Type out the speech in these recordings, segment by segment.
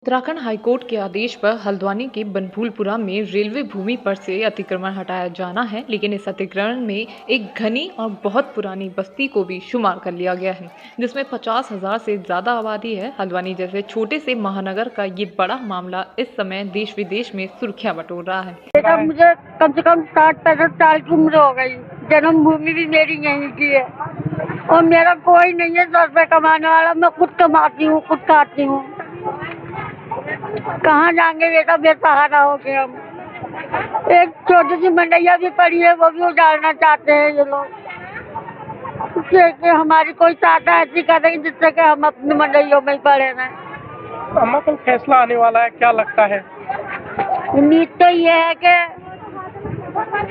Uttarakhand high court के आदेश पर हल्द्वानी के बनभूलपुरा में रेलवे भूमि पर से अतिक्रमण हटाया जाना है, लेकिन इस अतिक्रमण में एक घनी और बहुत पुरानी बस्ती को भी शुमार कर लिया गया है, जिसमें 50,000 से ज्यादा आबादी है। हल्द्वानी जैसे छोटे से महानगर का ये बड़ा मामला इस समय देश विदेश में सुर्खियां बटोर रहा है। बेटा, मुझे कम से कम 60-65 साल की उम्र हो गई। जन्मभूमि भी मेरी यहीं की है और मेरा कोई नहीं है 10 रुपए कमाने वाला। मैं खुद कमाती हूँ, खुद खाती हूँ। कहाँ जाएंगे बेटा, बेसहारा हो गए हम। एक छोटी सी मंडैया भी पड़ी है, वो भी उजाड़ना चाहते हैं ये लोग। कि हमारी कोई सहायता ऐसी करेंगे जिससे कि हम अपनी मंडैयों में ही पड़े रहें। अम्मा, कोई फैसला आने वाला है, क्या लगता है? उम्मीद तो ये है कि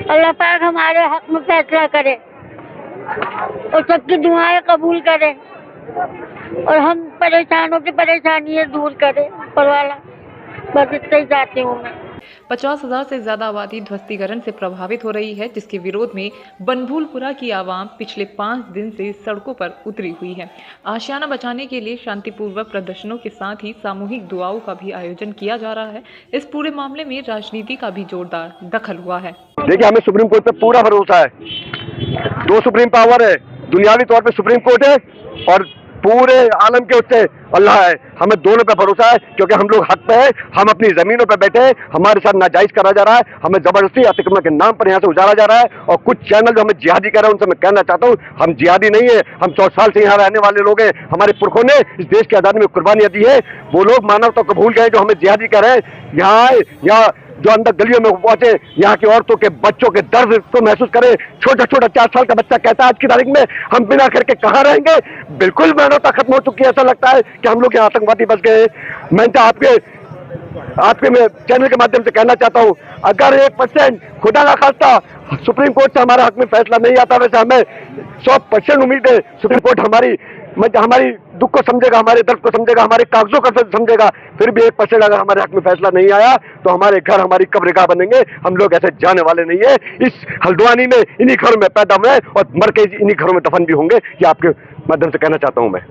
अल्लाह पाक हमारे हक में फैसला करे और सबकी दुआएं कबूल करे और हम परेशानों की परेशानियां दूर करे परवाला। बस इतना ही चाहती हूँ मैं। 50,000 से ज्यादा आबादी ध्वस्तीकरण से प्रभावित हो रही है, जिसके विरोध में बनभूलपुरा की आवाम पिछले 5 दिन से सड़कों पर उतरी हुई है। आशियाना बचाने के लिए शांतिपूर्वक प्रदर्शनों के साथ ही सामूहिक दुआओं का भी आयोजन किया जा रहा है। इस पूरे मामले में राजनीति का भी जोरदार दखल हुआ है। देखिए, हमें सुप्रीम कोर्ट पे पूरा भरोसा है। 2 सुप्रीम पावर है, दुनियावी तौर पे सुप्रीम कोर्ट है और पूरे आलम के उससे अल्लाह है। हमें दोनों पे भरोसा है क्योंकि हम लोग हक पे हैं। हम अपनी जमीनों पे बैठे हैं, हमारे साथ नाजायज करा जा रहा है, हमें जबरदस्ती अतिक्रमण के नाम पर यहाँ से उजाड़ा जा रहा है। और कुछ चैनल जो हमें जिहादी कह रहे हैं, उनसे मैं कहना चाहता हूँ, हम जिहादी नहीं है। हम 100 साल से यहाँ रहने वाले लोग हैं। हमारे पुरखों ने इस देश की आजादी में कुर्बानियां दी है। वो लोग मानवता को भूल गए जो हमें जिहादी कह रहे हैं। यहाँ जो अंदर गलियों में पहुंचे, यहाँ की औरतों के बच्चों के दर्द को महसूस करें। छोटा छोटा 4 साल का बच्चा कहता है आज की तारीख में हम बिना घर के कहाँ रहेंगे। बिल्कुल मानवता खत्म हो चुकी है। ऐसा लगता है कि हम लोग यहाँ आतंकवादी बस गए। मैं तो आपके मैं चैनल के माध्यम से कहना चाहता हूँ, अगर 1% खुदा ना खास्ता सुप्रीम कोर्ट से हमारे हक में फैसला नहीं आता, वैसे हमें 100% उम्मीद है सुप्रीम कोर्ट हमारी दुख को समझेगा, हमारे दर्द को समझेगा, हमारे कागजों को समझेगा। फिर भी 1% अगर हमारे हक में फैसला नहीं आया तो हमारे घर हमारी कब्रगाह बनेंगे। हम लोग ऐसे जाने वाले नहीं है। इस हल्द्वानी में इन्हीं घरों में पैदा हुए और मर के इन्हीं घरों में दफन भी होंगे। ये आपके माध्यम से कहना चाहता हूं मैं।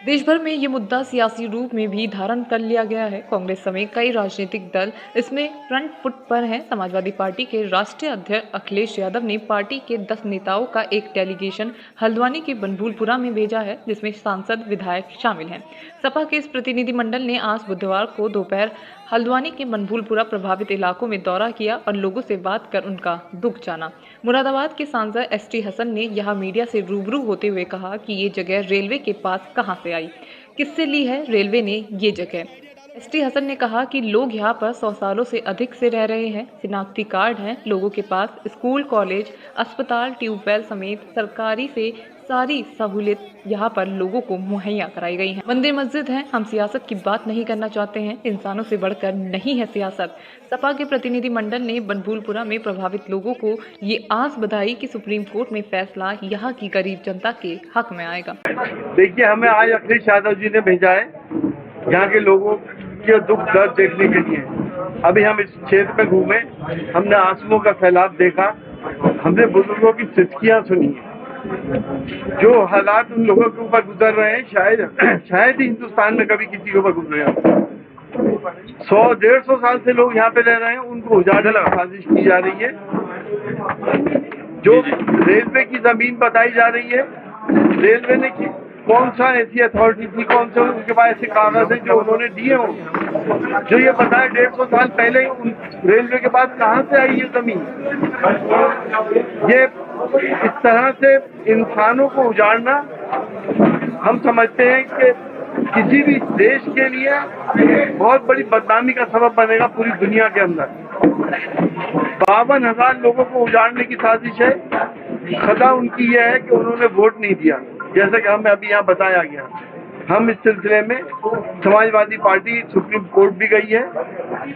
देश भर में ये मुद्दा सियासी रूप में भी धारण कर लिया गया है। कांग्रेस समेत कई राजनीतिक दल इसमें फ्रंट फुट पर हैं। समाजवादी पार्टी के राष्ट्रीय अध्यक्ष अखिलेश यादव ने पार्टी के 10 नेताओं का एक डेलीगेशन हल्द्वानी के बनभूलपुरा में भेजा है, जिसमें सांसद विधायक शामिल हैं। सपा के इस प्रतिनिधिमंडल ने आज बुधवार को दोपहर हल्द्वानी के बनभूलपुरा प्रभावित इलाकों में दौरा किया और लोगों से बात कर उनका दुख जाना। मुरादाबाद के सांसद ST हसन ने यहाँ मीडिया से रूबरू होते हुए कहा कि ये जगह रेलवे के पास कहाँ से आई, किससे ली है रेलवे ने ये जगह। ST हसन ने कहा कि लोग यहाँ पर 100 सालों से अधिक से रह रहे हैं। शिनाख्ती कार्ड हैं लोगों के पास। स्कूल, कॉलेज, अस्पताल, ट्यूबवेल समेत सरकारी से सारी सहूलियत यहाँ पर लोगों को मुहैया कराई गई है। मंदिर, मस्जिद है। हम सियासत की बात नहीं करना चाहते हैं। इंसानों से बढ़कर नहीं है सियासत। सपा के प्रतिनिधिमंडल ने बनभूलपुरा में प्रभावित लोगों को ये आस बधाई कि सुप्रीम कोर्ट में फैसला यहाँ की गरीब जनता के हक में आएगा। देखिए, हमें आज अखिलेश यादव जी ने भेजा है यहाँ के लोगों के दुख दर्द देखने के लिए। अभी हम इस क्षेत्र में घूमे, हमने आंसुओं का सैलाब देखा, हमने बुजुर्गों की सिसकियां सुनी। जो हालात उन लोगों के ऊपर गुजर रहे हैं, शायद ही हिंदुस्तान में कभी किसी के ऊपर गुजरे हैं। 100-150 साल से लोग यहाँ पे रह रहे हैं, उनको उजाड़ने की साजिश की जा रही है। जो रेलवे की जमीन बताई जा रही है, रेलवे ने कौन सा ऐसी अथॉरिटी थी, कौन से उनके पास ऐसे कागज है जो उन्होंने दिए हो, जो ये बताए 150 साल पहले रेलवे के पास कहाँ से आई ये जमीन। ये इस तरह से इंसानों को उजाड़ना हम समझते हैं कि किसी भी देश के लिए बहुत बड़ी बदनामी का सबब बनेगा पूरी दुनिया के अंदर। 52,000 लोगों को उजाड़ने की साजिश है। सजा उनकी यह है कि उन्होंने वोट नहीं दिया, जैसा कि हमें अभी यहाँ बताया गया। हम इस सिलसिले में समाजवादी पार्टी सुप्रीम कोर्ट भी गई है।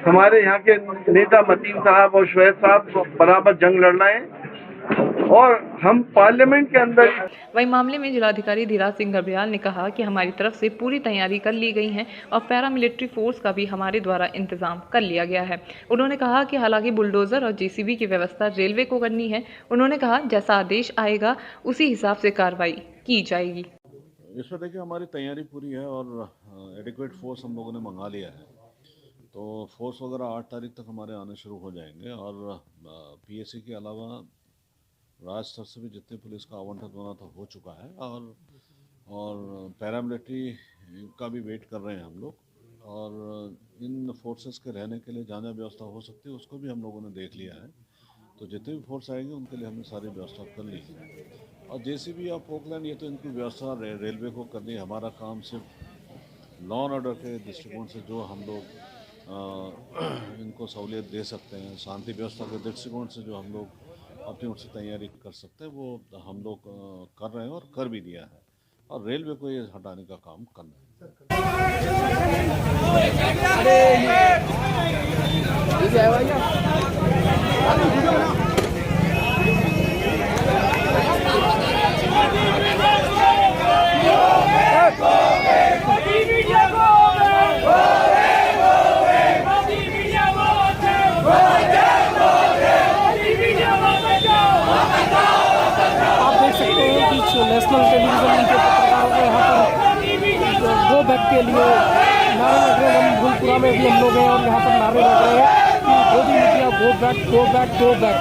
हमारे यहाँ के नेता मतीन साहब और शुएब साहब बराबर जंग लड़ रहे हैं और हम पार्लियामेंट के अंदर। वही मामले में जिलाधिकारी धीराज सिंह गर्ब्याल ने कहा कि हमारी तरफ से पूरी तैयारी कर ली गई है और पैरामिलिट्री फोर्स का भी हमारे द्वारा इंतजाम कर लिया गया है। उन्होंने कहा कि हालांकि बुलडोजर और JCB की व्यवस्था रेलवे को करनी है। उन्होंने कहा जैसा आदेश आएगा उसी हिसाब से कार्रवाई की जाएगी। इस पर देखिए हमारी तैयारी पूरी है और एडिक्वेट फोर्स हम लोगों ने मंगा लिया है। तो फोर्स वगैरह 8 तारीख तक हमारे आने शुरू हो जाएंगे और पीएससी के अलावा राज्य स्तर से भी जितने पुलिस का आवंटन होना था हो चुका है और पैरामिलिट्री का भी वेट कर रहे हैं हम लोग और इन फोर्सेस के रहने के लिए जहाँ व्यवस्था हो सकती है उसको भी हम लोगों ने देख लिया है। तो जितने भी फोर्स आएंगे उनके लिए हमने सारी व्यवस्था कर ली है और जेसीबी या पोकलैंड ये तो इनकी व्यवस्था रेलवे को करनी है। हमारा काम सिर्फ लॉ एंड ऑर्डर के दृष्टिकोण से जो हम लोग इनको सहूलियत दे सकते हैं, शांति व्यवस्था के दृष्टिकोण से जो हम लोग अपनी ओर से तैयारी कर सकते हैं वो हम लोग कर रहे हैं और कर भी दिया है और रेलवे को ये हटाने का काम करना है। नेशनल टेलीविजन के पत्रकारों को यहाँ पर गो बैक के लिए नारे लग रहे हैं। हम गुलपुरा में भी हम लोग हैं और यहाँ पर नारे लग रहे हैं कि Modi media go back go back go back.